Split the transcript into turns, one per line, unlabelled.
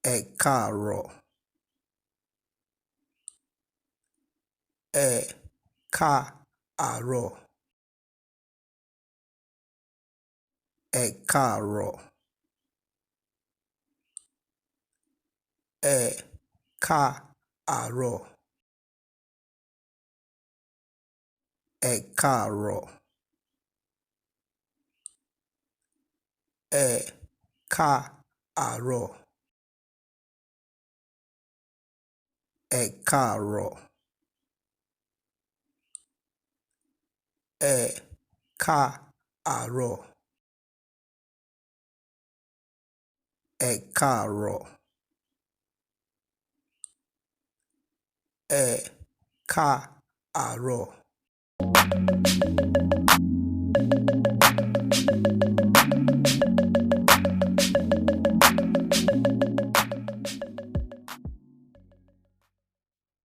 ẹ káàárọ̀, ẹ káàárọ̀, ẹ káàárọ̀, ẹ káàárọ̀, ẹ káàárọ̀, ẹ káàárọ̀, ẹ káàárọ̀, ẹ káàárọ̀, ẹ káàárọ̀, ẹ káàárọ̀.